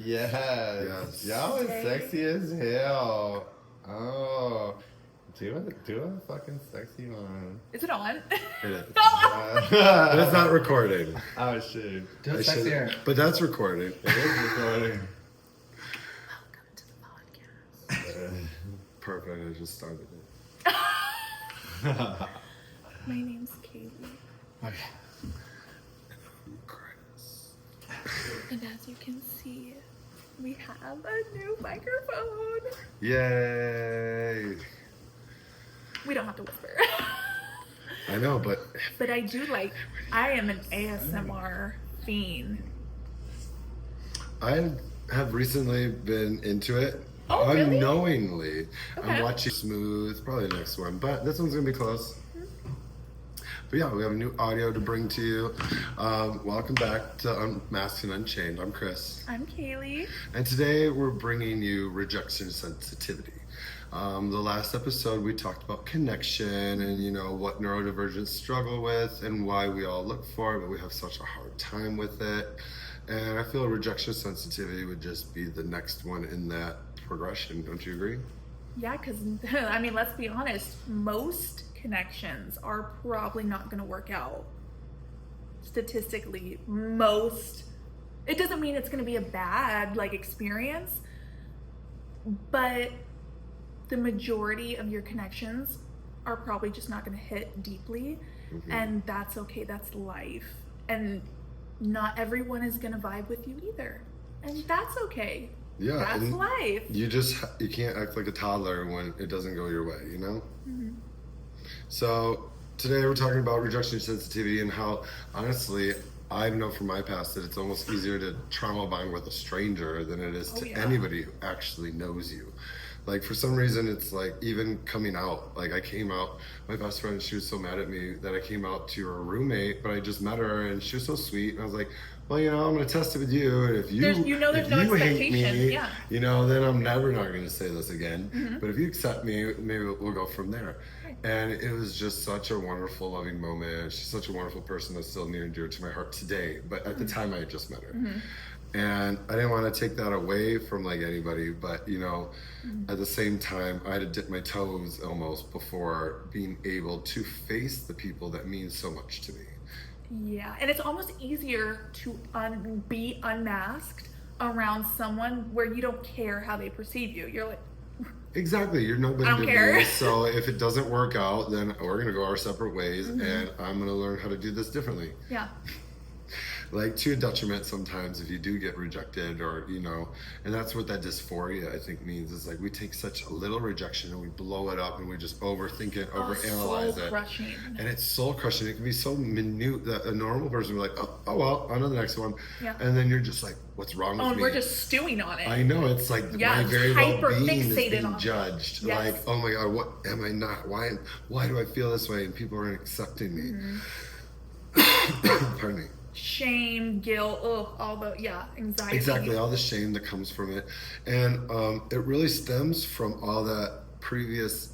Yes. Y'all is sexy as hell. Oh. Do a fucking sexy one. Is it on? It is. But it's not recording. Oh, shit. Do it sexier. But that's recording. It is recording. Welcome to the podcast. Perfect. I just started it. My name's Kaylee. Okay. Chris. And as you can see, we have a new microphone. Yay. We don't have to whisper. I know, but But I am an ASMR fiend. I have recently been into it. Oh, really? Unknowingly. Okay. I'm watching Smooth, probably the next one, but this one's gonna be close. But yeah, we have new audio to bring to you. Welcome back to Unmasked Unchained. I'm Chris. I'm Kaylee. And today we're bringing you Rejection Sensitivity. The last episode we talked about connection and what neurodivergents struggle with and why we all look for it, but we have such a hard time with it. And I feel rejection sensitivity would just be the next one in that progression. Don't you agree? Yeah, because, I mean, let's be honest. Most connections are probably not going to work out. Statistically, most. It doesn't mean it's going to be a bad, experience. But the majority of your connections are probably just not going to hit deeply. Mm-hmm. And that's okay. That's life. And not everyone is going to vibe with you either. And that's okay. Yeah. That's life. You can't act like a toddler when it doesn't go your way, Mm-hmm. So today we're talking about rejection sensitivity and how, honestly, I know from my past that it's almost easier to trauma bond with a stranger than it is to anybody who actually knows you. For some reason, it's even coming out. I came out, my best friend, she was so mad at me that I came out to her roommate, but I just met her and she was so sweet. And I was like, well, I'm going to test it with you. And if there's no hate me, yeah. Then I'm never not going to say this again. Mm-hmm. But if you accept me, maybe we'll go from there. Right. And it was just such a wonderful, loving moment. She's such a wonderful person that's still near and dear to my heart today. But at the time, I had just met her. Mm-hmm. And I didn't want to take that away from anybody, but at the same time, I had to dip my toes almost before being able to face the people that mean so much to me. Yeah, and it's almost easier to be unmasked around someone where you don't care how they perceive you. You're like, exactly, you're nobody I don't care. Me, so if it doesn't work out, then we're gonna go our separate ways, mm-hmm. and I'm gonna learn how to do this differently. Yeah. To a detriment sometimes if you do get rejected or, and that's what that dysphoria I think means. Is we take such a little rejection and we blow it up and we just overthink it, overanalyze it. Crushing. And it's soul crushing. It can be so minute that a normal person will be like, oh well, on to the next one. Yeah. And then you're just like, what's wrong with me? And we're just stewing on it. I know, it's my very well-being is being judged. Yes. Oh my God, what am I not? Why do I feel this way? And people aren't accepting me. Mm-hmm. Pardon me. Shame, guilt, all the anxiety. Exactly, all the shame that comes from it. And it really stems from all that previous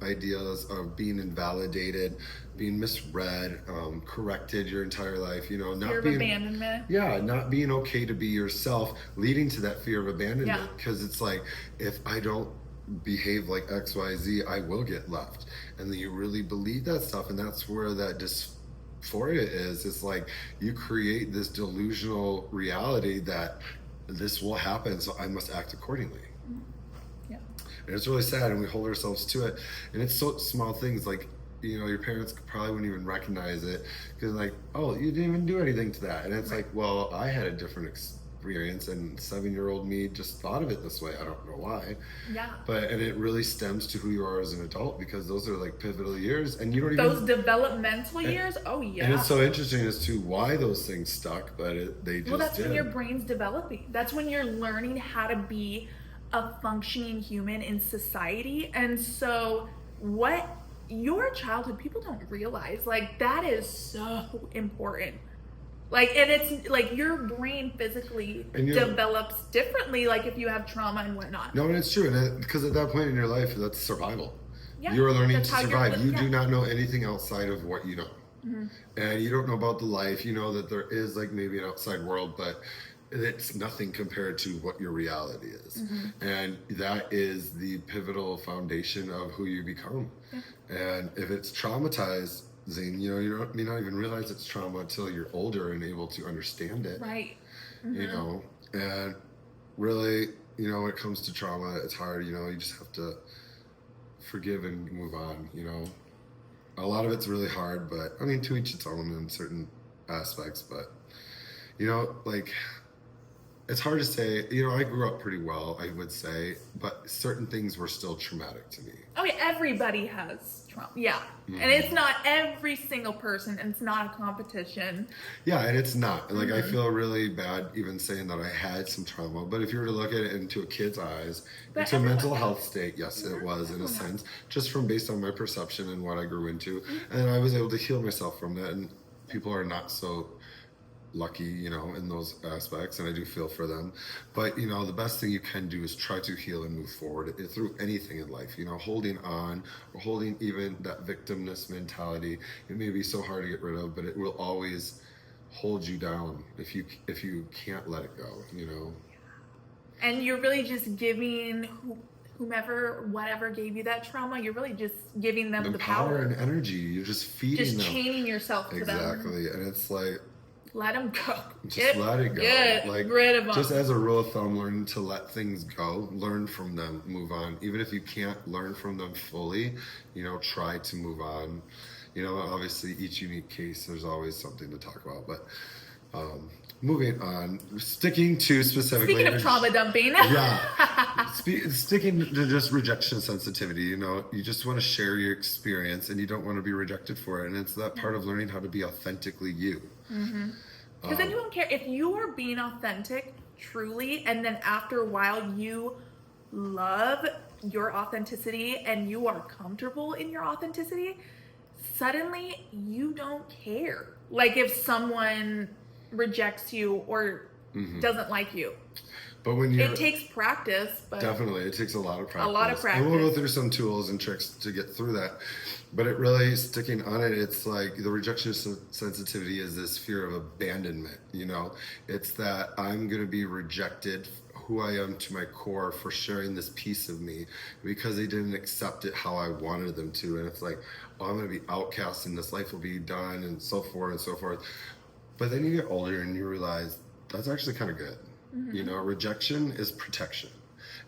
ideas of being invalidated, being misread, corrected your entire life, not fear of abandonment. Yeah, not being okay to be yourself, leading to that fear of abandonment. Because it's if I don't behave like X, Y, Z, I will get left. And then you really believe that stuff, and that's where that dysphoria is. It's you create this delusional reality that this will happen, so I must act accordingly. Yeah. And it's really sad, and we hold ourselves to it. And it's so small things your parents probably wouldn't even recognize it because oh, you didn't even do anything to that. And it's well, I had a different experience, and 7-year-old me just thought of it this way. I don't know why. Yeah. And it really stems to who you are as an adult, because those are pivotal years, and you don't even those developmental years. Oh yeah. And it's so interesting as to why those things stuck, but they just that's when your brain's developing. That's when you're learning how to be a functioning human in society. And so what your childhood, people don't realize that is so important. And it's your brain physically develops differently, if you have trauma and whatnot. No, and it's true. And because at that point in your life, that's survival. Yeah, you're learning to survive. You do not know anything outside of what you know. Mm-hmm. And you don't know about the life. You know that there is maybe an outside world, but it's nothing compared to what your reality is. And that is the pivotal foundation of who you become. And if it's traumatizing, you may not even realize it's trauma until you're older and able to understand it. Right. You know, and really, when it comes to trauma, it's hard, you just have to forgive and move on, A lot of it's really hard, but I mean, to each its own in certain aspects, but, it's hard to say, I grew up pretty well, I would say, but certain things were still traumatic to me. Oh yeah, everybody has trauma. Yeah. And it's not every single person, and it's not a competition. Yeah, and it's not. Like, I feel really bad even saying that I had some trauma, but if you were to look at it into a kid's eyes, into a mental health state, yes, it was in a sense, just from based on my perception and what I grew into. And I was able to heal myself from that, and people are not so lucky, in those aspects, and I do feel for them. But, the best thing you can do is try to heal and move forward through anything in life, holding on or holding even that victimness mentality. It may be so hard to get rid of, but it will always hold you down if you can't let it go, And you're really just giving whomever, whatever gave you that trauma, you're really just giving them the power and energy. You're just feeding them. Just chaining yourself to them. Exactly. And it's like, let them go. Just let it go. Get rid of them. Just as a rule of thumb, learn to let things go. Learn from them. Move on. Even if you can't learn from them fully, try to move on. Obviously, each unique case, there's always something to talk about. But moving on, sticking to specifically. Speaking of trauma dumping. Yeah. Sticking to just rejection sensitivity, you just want to share your experience and you don't want to be rejected for it. And it's that part of learning how to be authentically you. Because then you won't care if you are being authentic truly, and then after a while you love your authenticity and you are comfortable in your authenticity, suddenly you don't care. Like if someone rejects you or doesn't like you. But when it takes practice, but definitely it takes a lot of practice. A lot of practice. And we'll go through some tools and tricks to get through that. But it really sticking on it, it's like the rejection sensitivity is this fear of abandonment, It's that I'm going to be rejected, who I am to my core, for sharing this piece of me because they didn't accept it how I wanted them to. And it's like, I'm going to be outcast and this life will be done and so forth and so forth. But then you get older and you realize that's actually kind of good. Rejection is protection,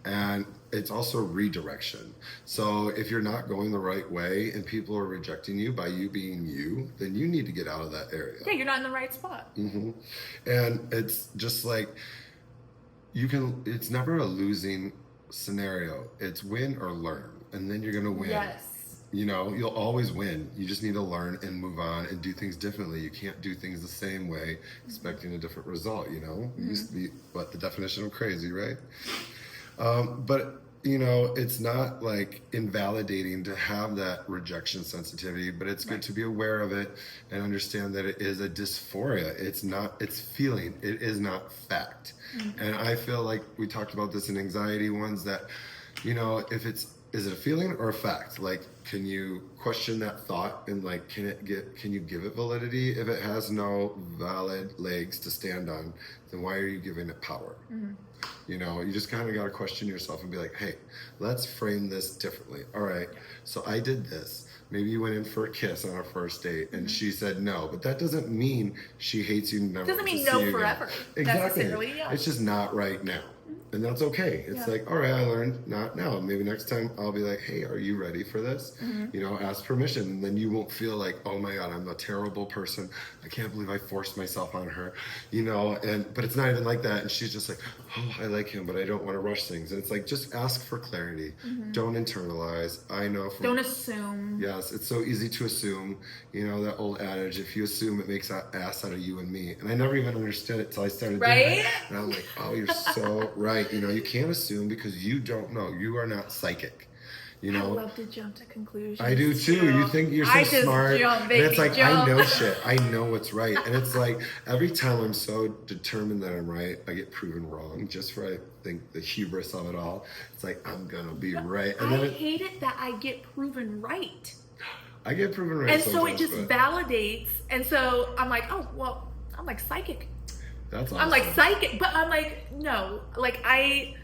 and it's also redirection. So if you're not going the right way and people are rejecting you by you being you, then you need to get out of that area. Yeah, you're not in the right spot. And it's just like it's never a losing scenario. It's win or learn, and then you're going to win. Yes. You'll always win. You just need to learn and move on and do things differently. You can't do things the same way expecting a different result, It used to be, the definition of crazy, right? But, it's not like invalidating to have that rejection sensitivity, but it's good to be aware of it and understand that it is a dysphoria. It's feeling. It is not fact. And I feel like we talked about this in anxiety ones that, is it a feeling or a fact? Like, can you question that thought and can you give it validity? If it has no valid legs to stand on, then why are you giving it power? You just kind of got to question yourself and be like, hey, let's frame this differently. All right, so I did this. Maybe you went in for a kiss on our first date and she said no, but that doesn't mean she hates you. Never doesn't mean no forever. Exactly. Yeah. It's just not right now. And that's okay. It's like, all right, I learned not now. Maybe next time I'll be like, hey, are you ready for this? Ask permission. And then you won't feel like, oh my God, I'm a terrible person. I can't believe I forced myself on her, but it's not even like that. And she's just like, oh, I like him, but I don't want to rush things. And it's like, just ask for clarity. Don't internalize. I know. Don't assume. Yes, it's so easy to assume, that old adage, if you assume, it makes an ass out of you and me. And I never even understood it till I started doing it. And I'm like, oh, you're so right. You can't assume because you don't know. You are not psychic. I love to jump to conclusions. I do too. You think you're so smart. And it's like, I know shit. I know what's right. And it's like, every time I'm so determined that I'm right, I get proven wrong. Just for, I think, the hubris of it all. It's like, I'm going to be right. And I hate it that I get proven right. I get proven right. And so it just validates. And so I'm like, oh, well, I'm like psychic. That's awesome. I'm like psychic, but I'm like, no, like I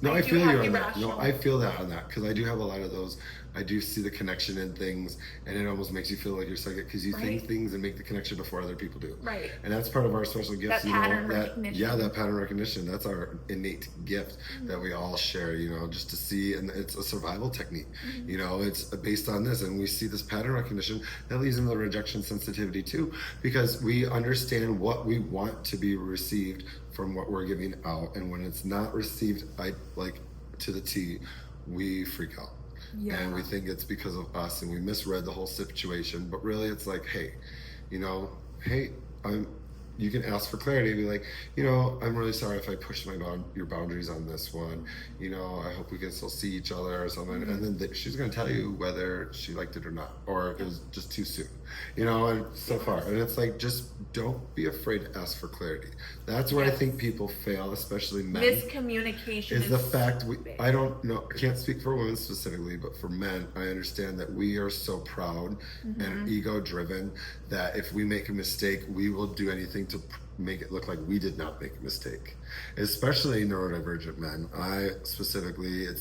feel you on that. irrational. No, I feel that on that because I do have a lot of those. I do see the connection in things, and it almost makes you feel like you're psychic because you think things and make the connection before other people do. Right. And that's part of our special gifts. That pattern recognition. That pattern recognition. That's our innate gift that we all share. Just to see, and it's a survival technique. It's based on this, and we see this pattern recognition that leads into the rejection sensitivity too, because we understand what we want to be received from what we're giving out, and when it's not received, to the T, we freak out. Yeah. And we think it's because of us, and we misread the whole situation. But really, it's like, hey, you can ask for clarity. Be like, I'm really sorry if I pushed your boundaries on this one. I hope we can still see each other or something. And then she's going to tell you whether she liked it or not, or it was just too soon. And so far. And it's like, just don't be afraid to ask for clarity. That's where I think people fail, especially men. Miscommunication is the fact I don't know. I can't speak for women specifically, but for men, I understand that we are so proud and ego-driven that if we make a mistake, we will do anything to make it look like we did not make a mistake. Especially neurodivergent men. It's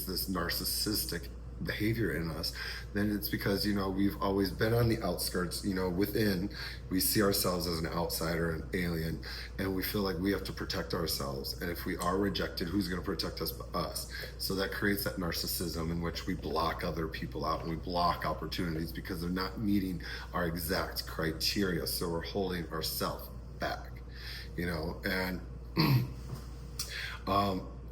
this narcissistic behavior in us. Then it's because we've always been on the outskirts. Within we see ourselves as an outsider, an alien, and we feel like we have to protect ourselves, and if we are rejected, who's going to protect us but us? So that creates that narcissism in which we block other people out, and we block opportunities because they're not meeting our exact criteria, so we're holding ourselves back, and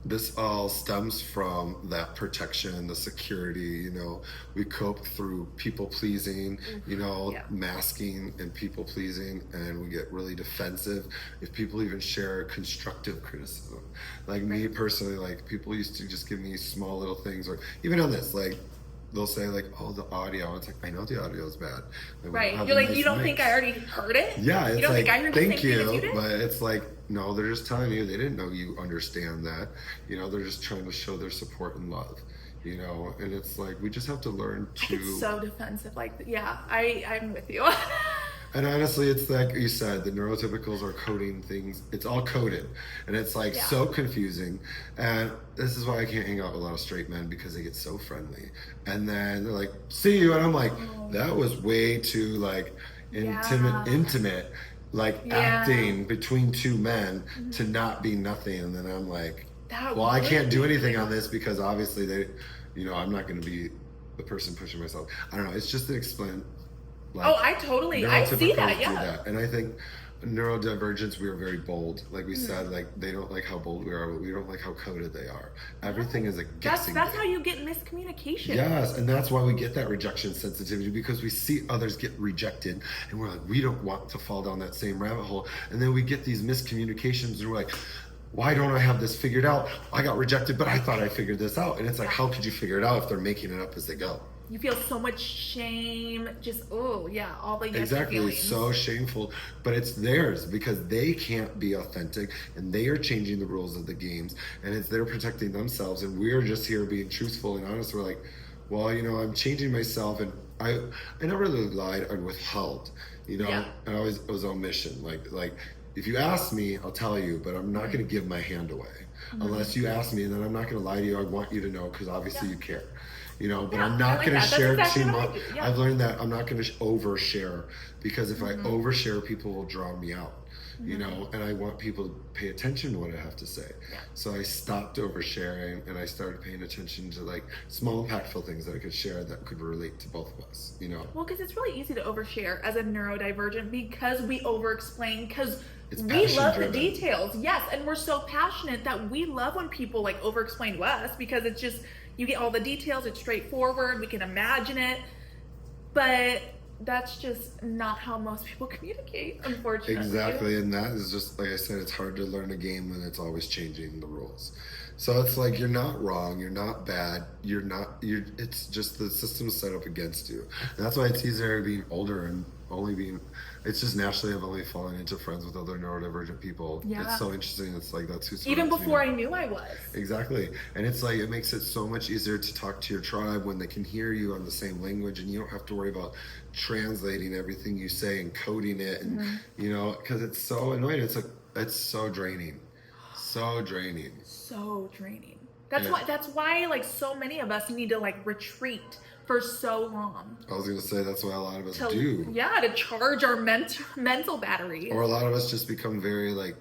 this all stems from that protection, the security, we cope through people pleasing, masking and people pleasing, and we get really defensive if people even share constructive criticism. Like me personally, like people used to just give me small little things, or even on this, like they'll say like, oh, the audio. It's like, I know the audio is bad. Right. You're like, you don't think I already heard it? Yeah. It's you don't like, think I heard thank the same thing as you did? But it's like, no, they're just telling you they didn't know you understand that. They're just trying to show their support and love. And it's like, we just have to learn to. It's so defensive. Like, yeah, I'm with you. And honestly, it's like you said, the neurotypicals are coding things. It's all coded. And it's like so confusing. And this is why I can't hang out with a lot of straight men, because they get so friendly. And then they're like, see you. And I'm like, that was way too like intimate, like acting between two men to not be nothing. And then I'm like, I can't do anything on this because obviously they, I'm not going to be the person pushing myself. I don't know. It's just to explain. Like, I see that, yeah. That. And I think neurodivergence, we are very bold. Like we said, like they don't like how bold we are, but we don't like how coded they are. Everything is a guessing That's game. how you get miscommunication. Yes, and that's why we get that rejection sensitivity, because we see others get rejected, and we're like, we don't want to fall down that same rabbit hole. And then we get these miscommunications, and we're like, why don't I have this figured out? I got rejected, but I thought I figured this out. And it's like, how could you figure it out if they're making it up as they go? You feel so much shame, just all the exactly feelings. So shameful, but it's theirs because they can't be authentic, and they are changing the rules of the games, and they're protecting themselves, and we're just here being truthful and honest. We're like, well, I'm changing myself, and I never really lied. I withheld, I always was on mission. Like if you ask me, I'll tell you, but I'm not going to give my hand away unless you ask me, and then I'm not going to lie to you. I want you to know because obviously you care. But I'm not going to share too much. I've learned that I'm not going to overshare, because if I overshare, people will drown me out, and I want people to pay attention to what I have to say. Yeah. So I stopped oversharing, and I started paying attention to like small impactful things that I could share that could relate to both of us, Well, because it's really easy to overshare as a neurodivergent because we overexplain, because we love the details. Yes, and we're so passionate that we love when people like overexplain to us, because it's just, you get all the details, it's straightforward, we can imagine it, but that's just not how most people communicate, unfortunately. Exactly, and that is just, like I said, it's hard to learn a game when it's always changing the rules. So it's like, you're not wrong, you're not bad, it's just the system's set up against you. And that's why it's easier being older and it's just naturally I've only fallen into friends with other neurodivergent people. Yeah. It's so interesting. It's like, that's who's even before I knew I was. Exactly. And it's like, it makes it so much easier to talk to your tribe when they can hear you on the same language, and you don't have to worry about translating everything you say and coding it, and because it's so annoying. It's like, It's so draining. So draining. So draining. That's why like so many of us need to like retreat for so long. I was gonna say that's why a lot of us do. Yeah, to charge our mental battery. Or a lot of us just become very like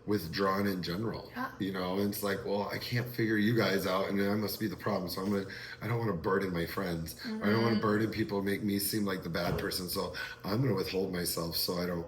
withdrawn in general. Yeah. You know, and it's like, well, I can't figure you guys out, and I must be the problem. So I don't want to burden my friends. Or I don't want to burden people, make me seem like the bad person. So I'm gonna withhold myself so I don't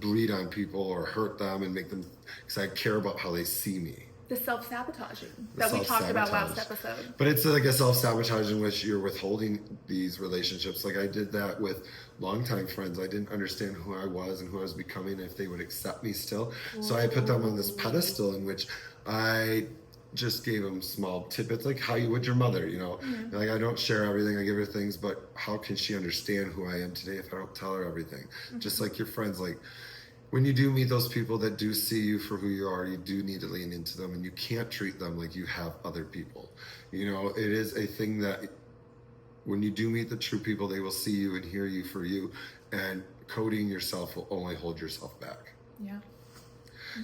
bleed on people or hurt them and make them, because I care about how they see me. The self-sabotaging that we talked about last episode. But it's like a self-sabotage in which you're withholding these relationships. Like I did that with longtime friends. I didn't understand who I was and who I was becoming, if they would accept me still. So I put them on this pedestal in which I just gave them small tidbits, like how you would your mother, you know. Like I don't share everything, I give her things, but how can she understand who I am today if I don't tell her everything? Just like your friends, like when you do meet those people that do see you for who you are, you do need to lean into them, and you can't treat them like you have other people. You know, it is a thing that when you do meet the true people, they will see you and hear you for you, and coding yourself will only hold yourself back. Yeah.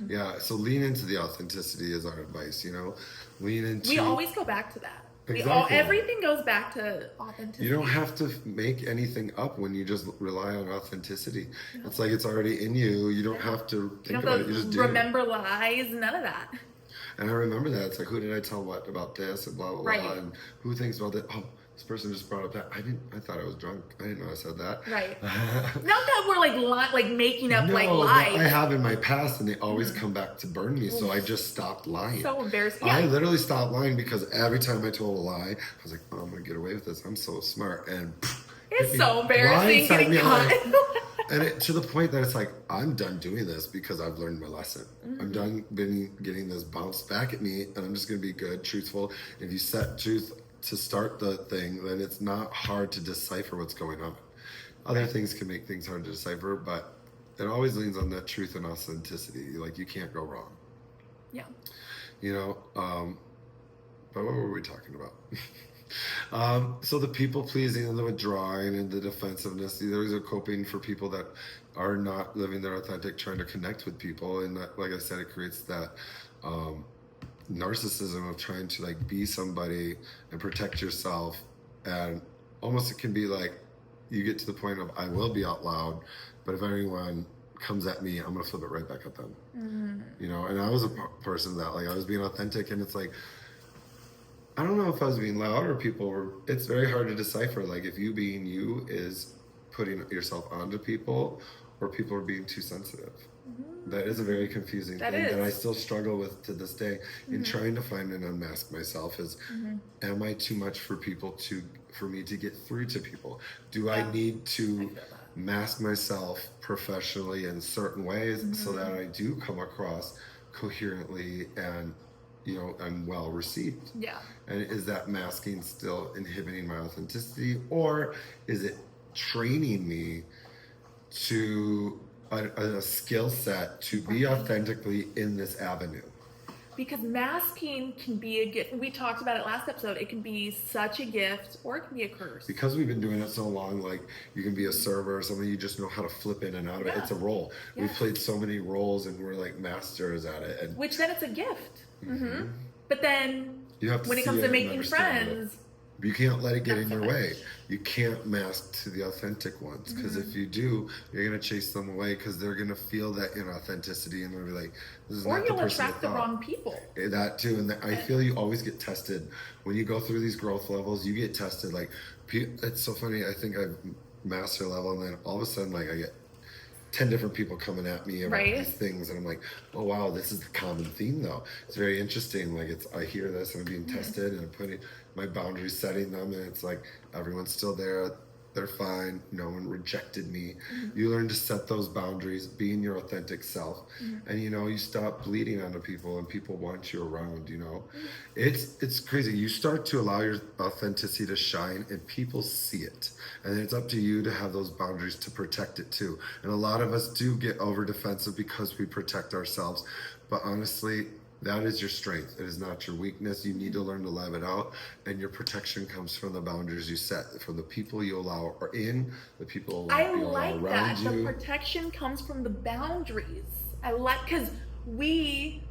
Yeah, so lean into the authenticity is our advice, you know? Lean into... We always go back to that. Exactly. Everything goes back to authenticity. You don't have to make anything up when you just rely on authenticity. No. It's like it's already in you. You don't have to think about it. You just do. Remember lies, none of that. And I remember that. It's like, who did I tell what about this and blah, blah, blah. And who thinks about that? Oh, this person just brought up that. I thought I was drunk. I didn't know I said that. Right. Not that we're like making up like lies. I have in my past, and they always come back to burn me. So I just stopped lying. So embarrassing. Yeah. I literally stopped lying because every time I told a lie, I was like, oh, I'm going to get away with this. I'm so smart. And it's so embarrassing getting caught. And to the point that it's like, I'm done doing this because I've learned my lesson. I'm done getting this bounced back at me, and I'm just going to be good, truthful. If you set truth to start the thing, then it's not hard to decipher what's going on. Other things can make things hard to decipher, but it always leans on that truth and authenticity. Like, you can't go wrong. Yeah. You know, but what were we talking about? So the people pleasing and the withdrawing and the defensiveness, these are coping for people that are not living their authentic, trying to connect with people. And that, like I said, it creates that narcissism of trying to like be somebody and protect yourself. And almost it can be like you get to the point of, I will be out loud, but if anyone comes at me, I'm going to flip it right back at them. You know, and I was a person that like I was being authentic, and it's like, I don't know if I was being loud or people were, it's very hard to decipher. Like if you being you is putting yourself onto people, or people are being too sensitive. That is a very confusing thing that I still struggle with to this day in trying to find and unmask myself is, am I too much for me to get through to people? Do I need to mask myself professionally in certain ways so that I do come across coherently and, you know, I'm well received? Yeah. And is that masking still inhibiting my authenticity, or is it training me to a skill set to be authentically in this avenue? Because masking can be a gift. We talked about it last episode. It can be such a gift, or it can be a curse. Because we've been doing it so long, like you can be a server or something, you just know how to flip in and out of it. It's a role. Yeah. We've played so many roles and we're like masters at it. And which then it's a gift. But then you have to when it comes to making friends, you can't let it get in your way. You can't mask to the authentic ones, because if you do, you're going to chase them away because they're going to feel that inauthenticity and they'll be like, this is not the person I thought. Or you'll attract the wrong people. That too. And I feel you always get tested. When you go through these growth levels, you get tested. Like, it's so funny. I think I've master level, and then all of a sudden, like, I get 10 different people coming at me about these things, and I'm like, oh wow, this is the common theme though. It's very interesting. Like, I hear this and I'm being tested, and I'm putting my boundaries, setting them, and it's like everyone's still there, they're fine, no one rejected me. You learn to set those boundaries, being your authentic self, and you know, you stop bleeding onto people, and people want you around. You know, it's crazy. You start to allow your authenticity to shine, and people see it, and it's up to you to have those boundaries to protect it too. And a lot of us do get over defensive because we protect ourselves, but honestly, that is your strength. It is not your weakness. You need to learn to live it out. And your protection comes from the boundaries you set, from the people you allow are in, the people you allow around you. The protection comes from the boundaries. I like, because we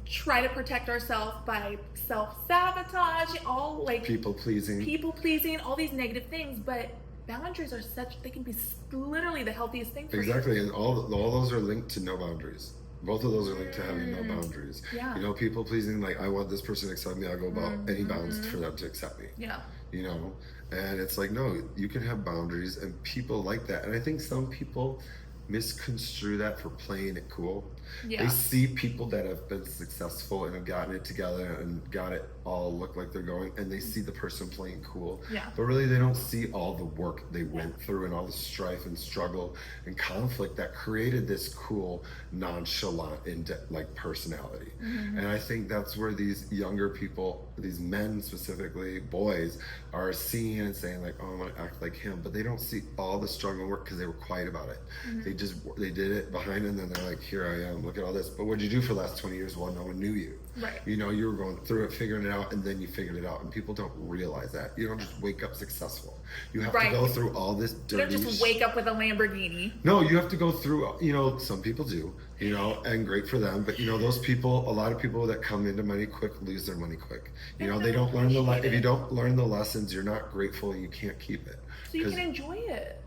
try to protect ourselves by self-sabotage, all like people pleasing, all these negative things, but boundaries are they can be literally the healthiest thing for exactly. you. And all those are linked to no boundaries. Both of those are linked to having no boundaries. Yeah. You know, people pleasing, like, I want this person to accept me, I'll go about any bounds for them to accept me. Yeah. You know, and it's like, no, you can have boundaries, and people like that. And I think some people misconstrue that for playing it cool. Yeah. They see people that have been successful and have gotten it together and got it all look like they're going, and they see the person playing cool. Yeah. But really, they don't see all the work they went through and all the strife and struggle and conflict that created this cool, nonchalant, like personality. And I think that's where these younger people, these men specifically, boys, are seeing and saying like, oh, I want to act like him, but they don't see all the struggle and work because they were quiet about it. They did it behind, and then they're like, here I am, look at all this. But what did you do for the last 20 years? Well, no one knew you. Right. You know, you were going through it, figuring it out, and then you figured it out. And people don't realize that. You don't just wake up successful. You have to go through all this dirty. You don't just wake up with a Lamborghini. No, you have to go through, you know, some people do, you know, and great for them. But, you know, those people, a lot of people that come into money quick lose their money quick. You know, they don't learn if you don't learn the lessons, you're not grateful and you can't keep it. So you can enjoy it.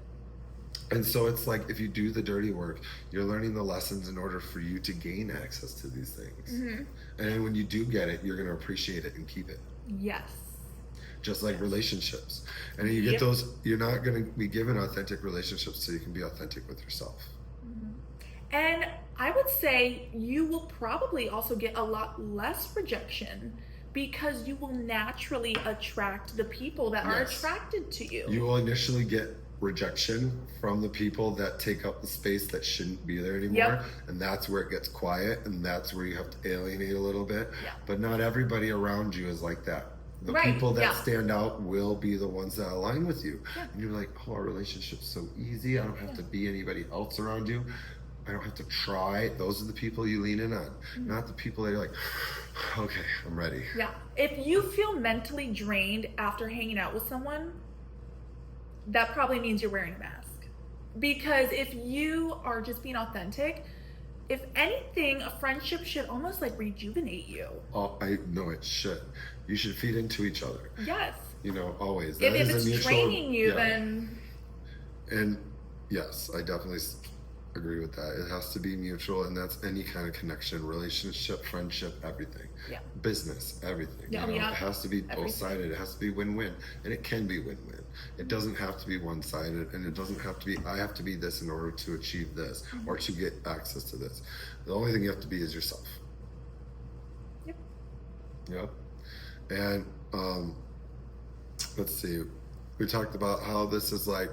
And so it's like, if you do the dirty work, you're learning the lessons in order for you to gain access to these things. And then when you do get it, you're going to appreciate it and keep it. Yes. Just like relationships. And you get those, you're not going to be given authentic relationships so you can be authentic with yourself. And I would say you will probably also get a lot less rejection because you will naturally attract the people that are attracted to you. You will initially get rejection from the people that take up the space that shouldn't be there anymore. And that's where it gets quiet, and that's where you have to alienate a little bit. But not everybody around you is like that. The people that stand out will be the ones that align with you. And you're like, oh, our relationship's so easy. I don't have to be anybody else around you. I don't have to try. Those are the people you lean in on, not the people that are like, okay, I'm ready. Yeah. If you feel mentally drained after hanging out with someone, that probably means you're wearing a mask. Because if you are just being authentic, if anything, a friendship should almost like rejuvenate you. Oh, I know it should. You should feed into each other. Yes. You know, always. If it's draining you, then... And yes, I definitely agree with that. It has to be mutual, and that's any kind of connection, relationship, friendship, everything. Business, everything. You know, it has to be both-sided. It has to be win-win, and it can be win-win. It doesn't have to be one-sided, and it doesn't have to be, I have to be this in order to achieve this, or to get access to this. The only thing you have to be is yourself. Yep. And let's see, we talked about how this is like,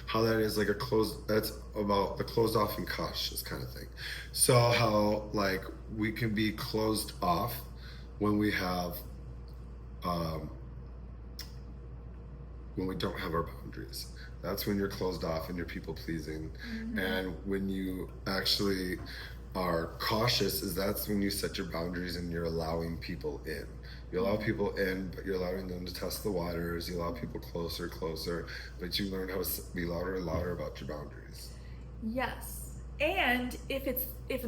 how that is like that's about the closed off and cautious kind of thing. So how like we can be closed off when we have when we don't have our boundaries. That's when you're closed off and you're people pleasing. And when you actually are cautious, that's when you set your boundaries and you're allowing people in. You allow people in, but you're allowing them to test the waters. You allow people closer, but you learn how to be louder and louder about your boundaries. Yes. And if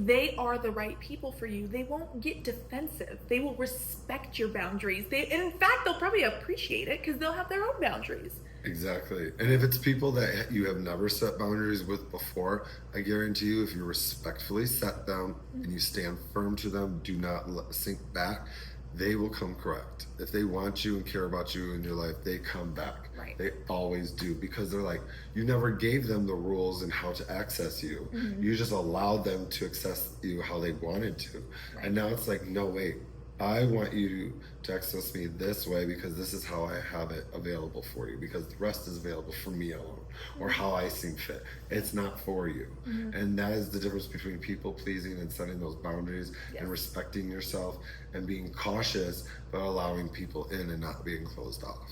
they are the right people for you, they won't get defensive. They will respect your boundaries. In fact, they'll probably appreciate it because they'll have their own boundaries. Exactly. And if it's people that you have never set boundaries with before, I guarantee you, if you respectfully set them and you stand firm to them, do not sink back, they will come correct. If they want you and care about you in your life, they come back. Right. They always do, because they're like, you never gave them the rules and how to access you. You just allowed them to access you how they wanted to. Right. And now it's like, no, wait, I want you to access me this way because this is how I have it available for you, because the rest is available for me alone, or how I seem fit. It's not for you. And that is the difference between people pleasing and setting those boundaries, and respecting yourself and being cautious, but allowing people in and not being closed off.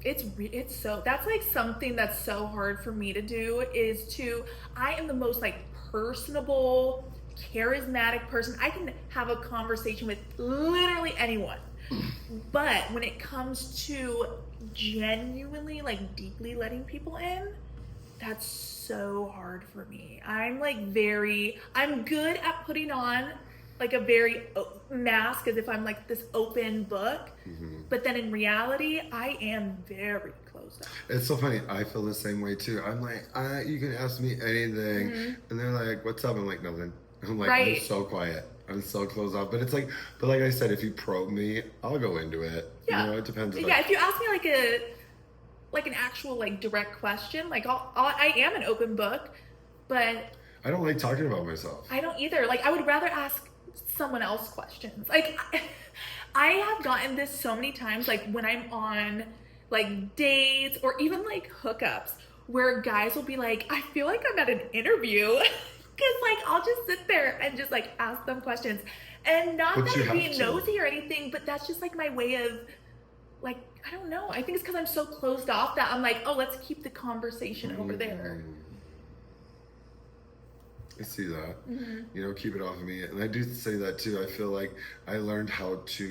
It's so, that's like something that's so hard for me to do, I am the most like personable, charismatic person. I can have a conversation with literally anyone. But when it comes to genuinely like deeply letting people in, That's so hard for me. I'm good at putting on like a very mask as if I'm like this open book. But then in reality, I am very closed off. It's so funny. I feel the same way too. I'm like, you can ask me anything. And they're like, what's up? I'm like, nothing. I'm like, I'm so quiet. I'm so closed off. But it's like, but like I said, if you probe me, I'll go into it. Yeah. You know, it depends. Yeah, if you ask me like an actual like direct question, like I am an open book, but I don't like talking about myself. I don't either. Like I would rather ask someone else questions. Like I have gotten this so many times, like when I'm on like dates or even like hookups, where guys will be like, I feel like I'm at an interview. Because like I'll just sit there and just like ask them questions, and not that I'm being nosy or anything, but that's just like my way of like, I don't know. I think it's because I'm so closed off that I'm like, oh, let's keep the conversation over there. I see that. You know, keep it off of me. And I do say that too. I feel like I learned how to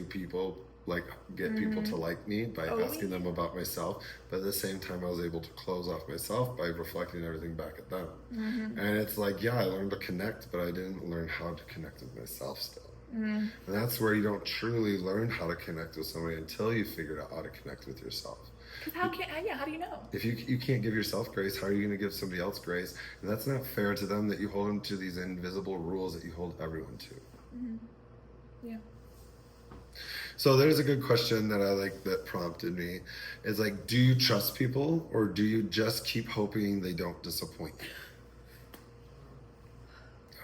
get people to like me by asking them about myself. But at the same time, I was able to close off myself by reflecting everything back at them. And it's like, yeah, I learned to connect, but I didn't learn how to connect with myself still. And that's where you don't truly learn how to connect with somebody until you figure out how to connect with yourself. Because how do you know? If you can't give yourself grace, how are you going to give somebody else grace? And that's not fair to them that you hold them to these invisible rules that you hold everyone to. Yeah. So there's a good question that I like that prompted me. Is like, do you trust people or do you just keep hoping they don't disappoint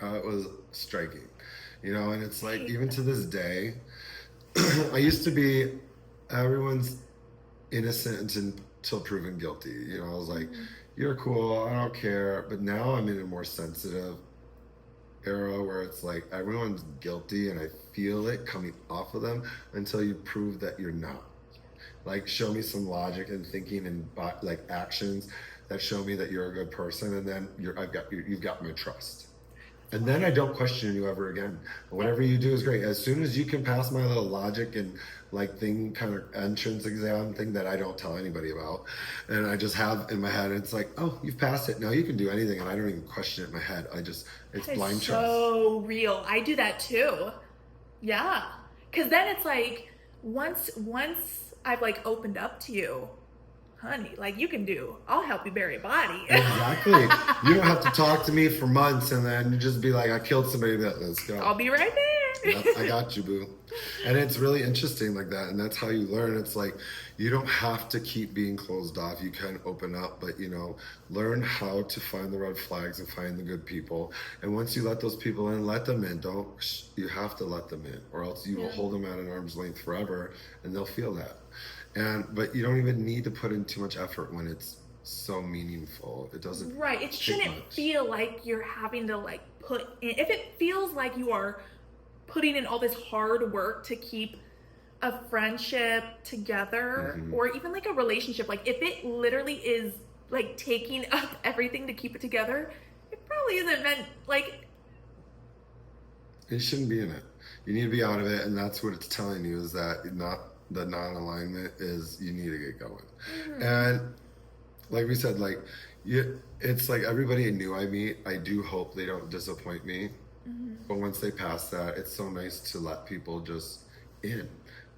you? It was striking. You know, and it's like, even to this day, I used to be, everyone's innocent until proven guilty. You know, I was like, you're cool, I don't care. But now I'm in a more sensitive era where it's like, everyone's guilty and I feel it coming off of them until you prove that you're not. Like, show me some logic and thinking and like actions that show me that you're a good person, and then you've got my trust. And then I don't question you ever again. Whatever you do is great. As soon as you can pass my little logic and like thing, kind of entrance exam thing that I don't tell anybody about, and I just have in my head, it's like, oh, you've passed it. Now you can do anything, and I don't even question it in my head. It's blind trust. So real. I do that too. Yeah. Because then it's like, once I've like opened up to you, honey, like I'll help you bury a body. Exactly. You don't have to talk to me for months and then you just be like, I killed somebody, let's go. I'll be right there. Yep, I got you, boo. And it's really interesting like that. And that's how you learn. It's like, you don't have to keep being closed off. You can open up, but learn how to find the red flags and find the good people. And once you let those people in, let them in. You have to let them in, or else you will hold them at an arm's length forever and they'll feel that. But you don't even need to put in too much effort when it's so meaningful. It doesn't. Right. It shouldn't feel like you're having to like put in. If it feels like you are putting in all this hard work to keep a friendship together, or even like a relationship, like if it literally is like taking up everything to keep it together, it probably isn't meant like. You shouldn't be in it. You need to be out of it, and that's what it's telling you, is that the non-alignment is you need to get going. And like we said, like it's like everybody new I meet, I do hope they don't disappoint me. But once they pass that, it's so nice to let people just in.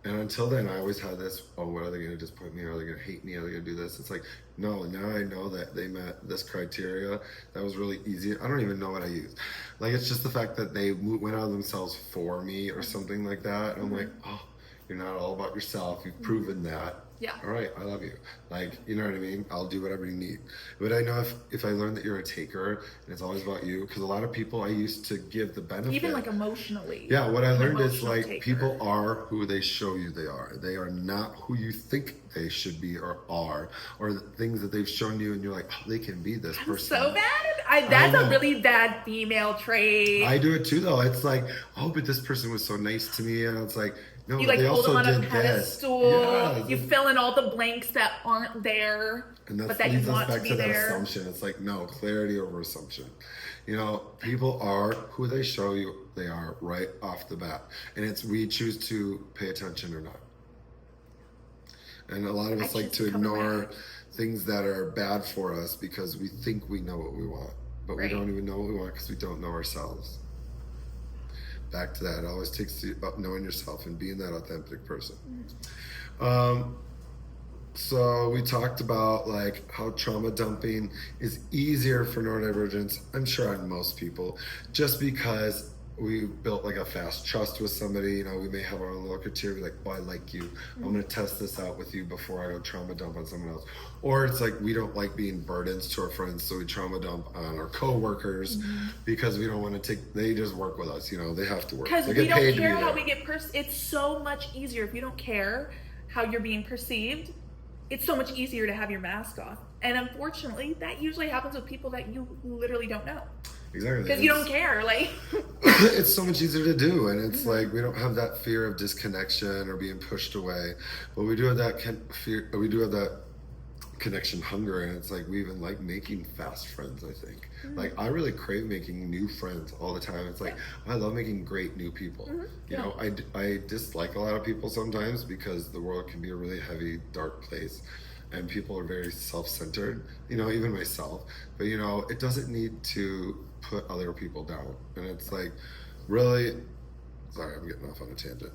And until then, I always had this, oh, what are they going to disappoint me? Are they going to hate me? Are they going to do this? It's like, no, now I know that they met this criteria. That was really easy. I don't even know what I used. Like, it's just the fact that they went out of themselves for me or something like that. And I'm like, oh, you're not all about yourself. You've proven that. Yeah. All right, I love you. Like, you know what I mean? I'll do whatever you need. But I know if I learn that you're a taker and it's always about you, because a lot of people I used to give the benefit. Even like emotionally. Yeah, what I learned is like taker. People are who they show you they are. They are not who you think they should be or are, or the things that they've shown you and you're like, oh, they can be this person. So bad. That's a really bad female trait. I do it too though. It's like, oh, but this person was so nice to me, and it's like, no, you like they hold also them on did a pedestal. Yeah, you fill in all the blanks that aren't there, and but that you want to be that there. Assumption. It's like, no, clarity over assumption. People are who they show you they are right off the bat, and we choose to pay attention or not. And a lot of us like to ignore things that are bad for us because we think we know what we want, but we don't even know what we want because we don't know ourselves. Back to that, it always takes about knowing yourself and being that authentic person. So we talked about like how trauma dumping is easier for neurodivergents, I'm sure on most people, just because we built like a fast trust with somebody. You know, we may have our own little criteria, like, oh, I like you. I'm going to test this out with you before I go trauma dump on someone else. Or it's like we don't like being burdens to our friends, so we trauma dump on our coworkers because we don't want to they just work with us. You know, they have to work. Because they we get paid don't to care be how there. we get it's so much easier if you don't care how you're being perceived. It's so much easier to have your mask off. And unfortunately, that usually happens with people that you literally don't know. Exactly. Because you don't care, like. It's so much easier to do, and it's like we don't have that fear of disconnection or being pushed away, but we do have that fear. We do have that connection hunger, and it's like we even like making fast friends. I think, like I really crave making new friends all the time. It's like I love making great new people. You know, I dislike a lot of people sometimes because the world can be a really heavy, dark place. And people are very self-centered, you know, even myself. But, you know, it doesn't need to put other people down. And it's like, really, sorry, I'm getting off on a tangent.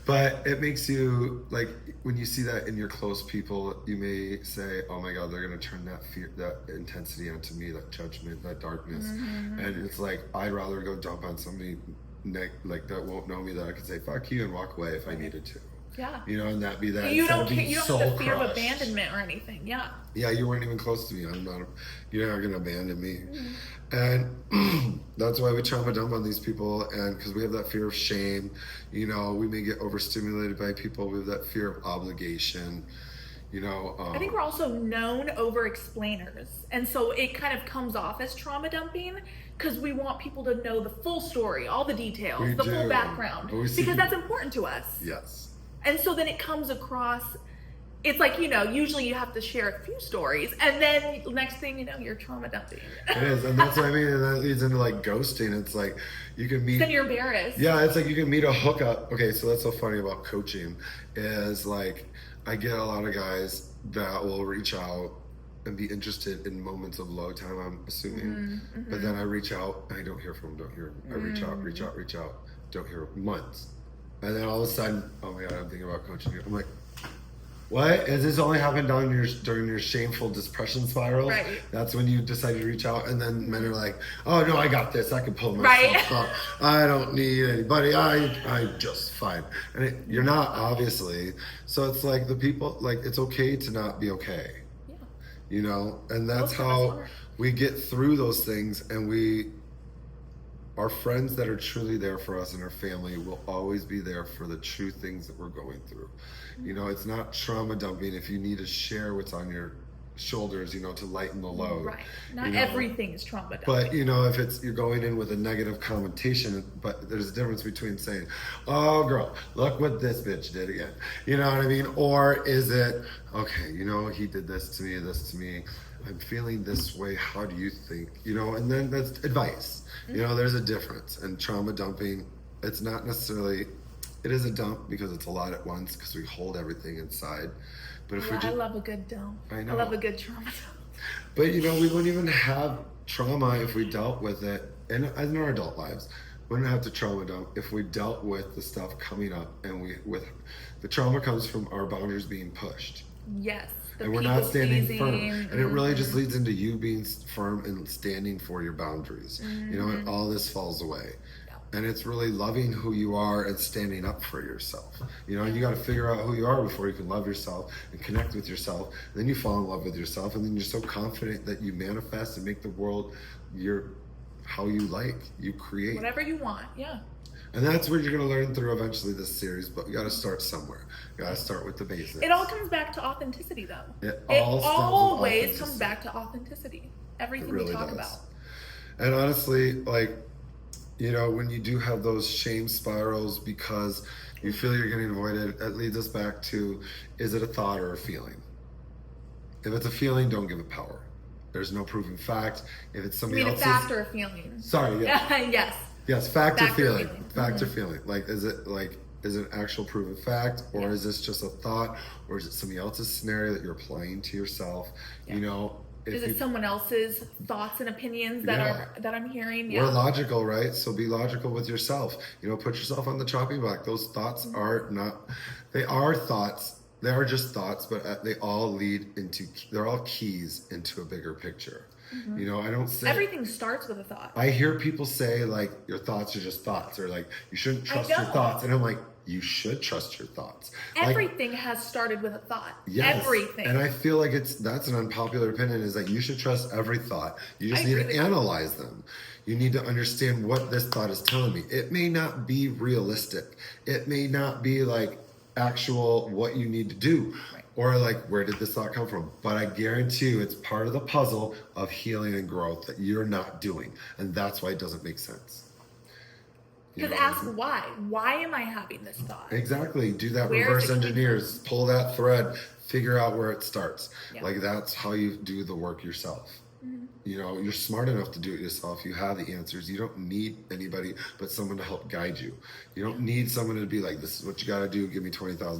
But it makes you, like, when you see that in your close people, you may say, oh my God, they're going to turn that fear, that intensity onto me, that judgment, that darkness. And it's like, I'd rather go dump on somebody like that won't know me, that I could say, fuck you, and walk away if I needed to. Yeah. You know, and that be that. You don't have the fear of crushed. abandonment or anything. Yeah. Yeah, you weren't even close to me. You're not gonna abandon me. And that's why we trauma dump on these people, and because we have that fear of shame. You know, we may get overstimulated by people. We have that fear of obligation. You know, I think we're also known over-explainers, and so it kind of comes off as trauma dumping because we want people to know the full story, all the details, full background, because that's important to us. Yes. And so then it comes across, it's like, you know, usually you have to share a few stories, and then next thing you know, you're trauma dumping. It is, and that's what I mean, and that leads into like ghosting. It's like you can meet. Then you're embarrassed. Yeah, it's like you can meet a hookup. Okay, so that's so funny about coaching is like I get a lot of guys that will reach out and be interested in moments of low time, I'm assuming. But then I reach out and I don't hear from them, don't hear them. I reach out, don't hear months. And then all of a sudden, oh my God, I'm thinking about coaching you. I'm like, what? Has this only happened during your shameful depression spiral? Right. That's when you decide to reach out, and then men are like, oh no, I got this. I can pull myself up. I don't need anybody. I'm just fine. And you're not, obviously. So it's like the people, like it's okay to not be okay. Yeah. You know? And that's how we get through those things, and our friends that are truly there for us and our family will always be there for the true things that we're going through. You know, it's not trauma dumping if you need to share what's on your shoulders, you know, to lighten the load. Right. Not you know? everything is trauma dumping. But, you know, if you're going in with a negative connotation, but there's a difference between saying, oh girl, look what this bitch did again. You know what I mean? Or is it, okay, you know, he did this to me. I'm feeling this way. How do you think? You know, and then that's advice. You know, there's a difference. And trauma dumping, it's not necessarily, it is a dump because it's a lot at once because we hold everything inside. But if I love a good dump. I know. I love a good trauma dump. But, you know, we wouldn't even have trauma if we dealt with it in our adult lives. We wouldn't have to trauma dump if we dealt with the stuff coming up, and the trauma comes from our boundaries being pushed. Yes. And we're not standing firm. And it really just leads into you being firm and standing for your boundaries. You know, and all this falls away. And it's really loving who you are and standing up for yourself. You know, and you got to figure out who you are before you can love yourself and connect with yourself. And then you fall in love with yourself, and then you're so confident that you manifest and make the world how you like. You create whatever you want. Yeah. And that's what you're going to learn through eventually this series, but you got to start somewhere. You got to start with the basics. It all comes back to authenticity, though. It always comes back to authenticity. Everything really we talk does. about. And honestly, like, you know, when you do have those shame spirals because you feel you're getting avoided, that leads us back to, is it a thought or a feeling? If it's a feeling, don't give it power. There's no proven fact. If it's somebody else's... You mean a fact or a feeling? Sorry, yeah. Yes. Yes, fact or feeling. Feeling. Fact or feeling. Like, is it like, is an actual proven fact, or is this just a thought, or is it somebody else's scenario that you're applying to yourself? You know, is it someone else's thoughts and opinions that I'm hearing? We're logical, right? So be logical with yourself. You know, put yourself on the chopping block. Those thoughts are not, they are thoughts. They are just thoughts, but they all they're all keys into a bigger picture. You know, I don't say everything starts with a thought. I hear people say like your thoughts are just thoughts, or like you shouldn't trust your thoughts, and I'm like, you should trust your thoughts. Everything has started with a thought. Yes. Everything. And I feel like that's an unpopular opinion, is that you should trust every thought. You just need to analyze them. You need to understand what this thought is telling me. It may not be realistic. It may not be like actual what you need to do. Or like, where did this thought come from? But I guarantee you it's part of the puzzle of healing and growth that you're not doing. And that's why it doesn't make sense. Because ask why. Why am I having this thought? Exactly. Do that reverse engineers. Pull that thread. Figure out where it starts. Yeah. Like that's how you do the work yourself. You know, you're smart enough to do it yourself. You have the answers. You don't need anybody but someone to help guide you. You don't need someone to be like, this is what you got to do. Give me $20,000. And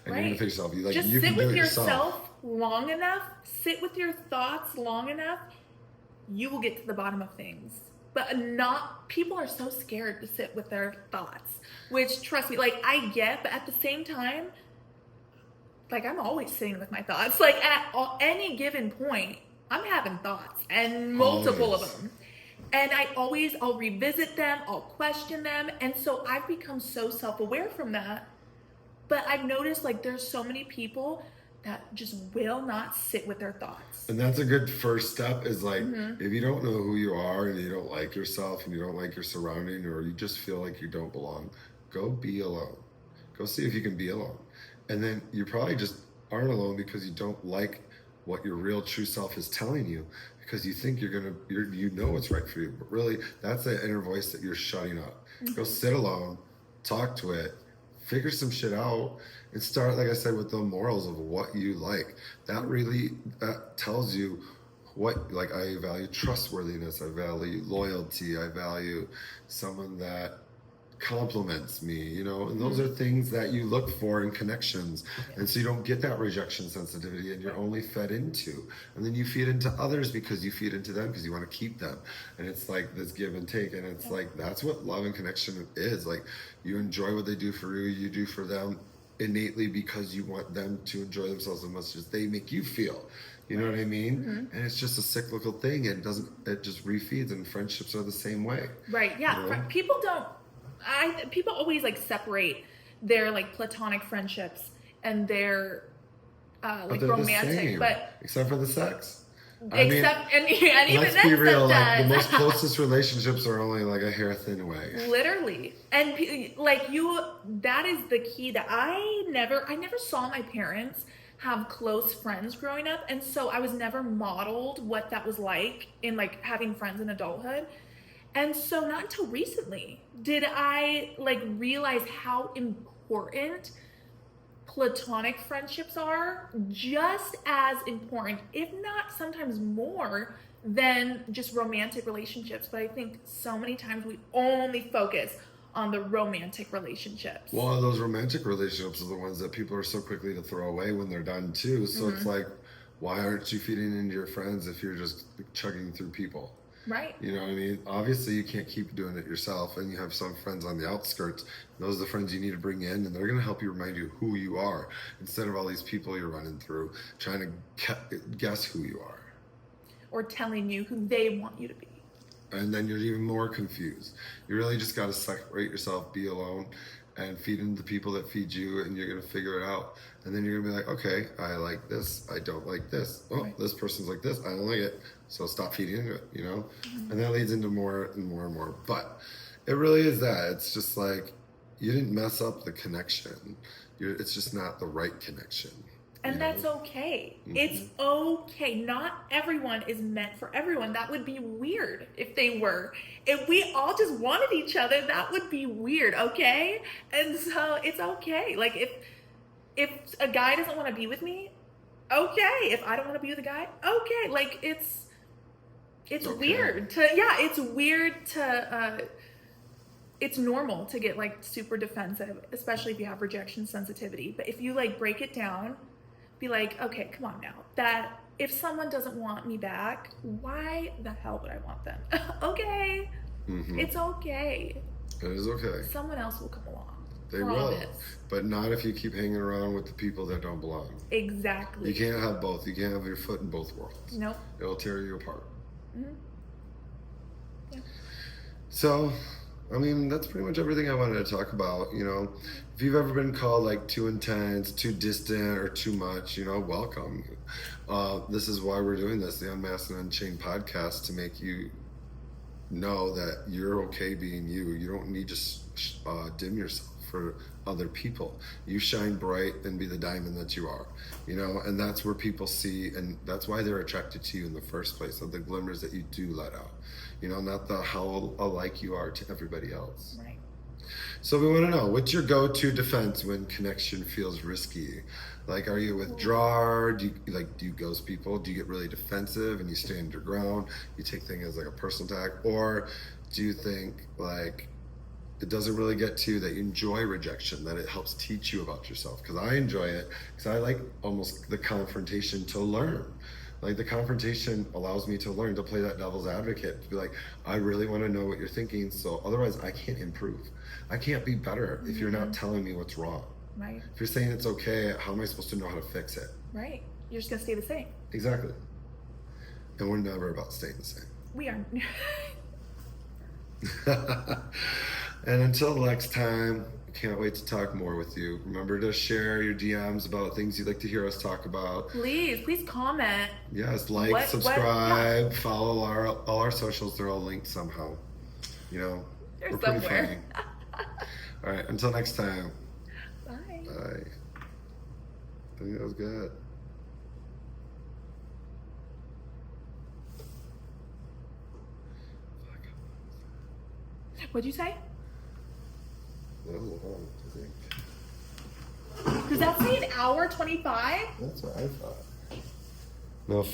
you're going to fix yourself. Just you sit with yourself long enough. Sit with your thoughts long enough. You will get to the bottom of things. But people are so scared to sit with their thoughts. Which, trust me, like I get, but at the same time, like I'm always sitting with my thoughts. Like at any given point, I'm having thoughts, and multiple of them. And I'll revisit them, I'll question them. And so I've become so self-aware from that. But I've noticed like there's so many people that just will not sit with their thoughts. And that's a good first step, is like, if you don't know who you are and you don't like yourself and you don't like your surrounding, or you just feel like you don't belong, go be alone. Go see if you can be alone. And then you probably just aren't alone because you don't like what your real true self is telling you, because you think you know what's right for you, but really that's the inner voice that you're shutting up. Go sit alone, talk to it, figure some shit out, and start, like I said, with the morals of what you like. That tells you what, like, I value trustworthiness, I value loyalty, I value someone that compliments me, you know, and those are things that you look for in connections. And so you don't get that rejection sensitivity, and you're only fed into, and then you feed into others because you feed into them because you want to keep them. And it's like this give and take, and it's like that's what love and connection is. Like, you enjoy what they do for you, you do for them innately because you want them to enjoy themselves as much as they make you feel. You know what I mean? And it's just a cyclical thing. It just refeeds, and friendships are the same way. Right. Yeah. You know? People always like separate their like platonic friendships and their like romantic, but except for the sex. And even let's be real. Like the most closest relationships are only like a hair thin away. Literally, and like that is the key. That I never saw my parents have close friends growing up, and so I was never modeled what that was like in like having friends in adulthood. And so not until recently did I like realize how important platonic friendships are, just as important, if not sometimes more than just romantic relationships. But I think so many times we only focus on the romantic relationships. Well, those romantic relationships are the ones that people are so quickly to throw away when they're done too. So it's like, why aren't you feeding into your friends if you're just chugging through people? Right. You know what I mean? Obviously, you can't keep doing it yourself, and you have some friends on the outskirts. Those are the friends you need to bring in, and they're going to help you remind you who you are, instead of all these people you're running through trying to guess who you are. Or telling you who they want you to be. And then you're even more confused. You really just got to separate yourself, be alone, and feed into the people that feed you, and you're going to figure it out. And then you're going to be like, okay, I like this, I don't like this. Oh, this person's like this, I don't like it. So stop feeding into it, you know? And that leads into more and more and more. But it really is that. It's just like, you didn't mess up the connection. It's just not the right connection. And that's okay. It's okay. Not everyone is meant for everyone. That would be weird if they were. If we all just wanted each other, that would be weird, okay? And so it's okay. Like if a guy doesn't want to be with me, okay. If I don't want to be with a guy, okay. Like it's okay. Weird to it's normal to get like super defensive, especially if you have rejection sensitivity. But if you like break it down, be like, okay, come on now. That if someone doesn't want me back, why the hell would I want them? Okay. It's okay. It is okay. Someone else will come along. They will. But not if you keep hanging around with the people that don't belong. Exactly. You can't have both. You can't have your foot in both worlds. Nope. It'll tear you apart. Yeah. So, I mean, that's pretty much everything I wanted to talk about. You know, if you've ever been called like too intense, too distant, or too much, you know, welcome. This is why we're doing this, the Unmasked Unchained podcast, to make you know that you're okay being you. You don't need to dim yourself for other people. You shine bright and be the diamond that you are, you know, and that's where people see, and that's why they're attracted to you in the first place, of the glimmers that you do let out, you know, not the how alike you are to everybody else. Right. So we want to know, what's your go-to defense when connection feels risky? Like, are you a withdrawer? Do you ghost people? Do you get really defensive and you stand your ground? You take things as like a personal attack? Or do you think like it doesn't really get to you, that you enjoy rejection, that it helps teach you about yourself? Because I enjoy it, because I like almost the confrontation to learn. Like, the confrontation allows me to learn, to play that devil's advocate, to be like, I really want to know what you're thinking, so otherwise I can't improve. I can't be better if you're not telling me what's wrong. Right. If you're saying it's okay, how am I supposed to know how to fix it? Right. You're just gonna stay the same. Exactly. And we're never about staying the same. We are. And until next time, I can't wait to talk more with you. Remember to share your DMs about things you'd like to hear us talk about. Please comment. Yes, like, subscribe, follow all our socials. They're all linked somehow. You know, They're we're pretty somewhere. funny. All right, until next time. Bye. Bye. I think that was good. What'd you say? That was long, I think. Does that say an hour 25? That's what I thought. No.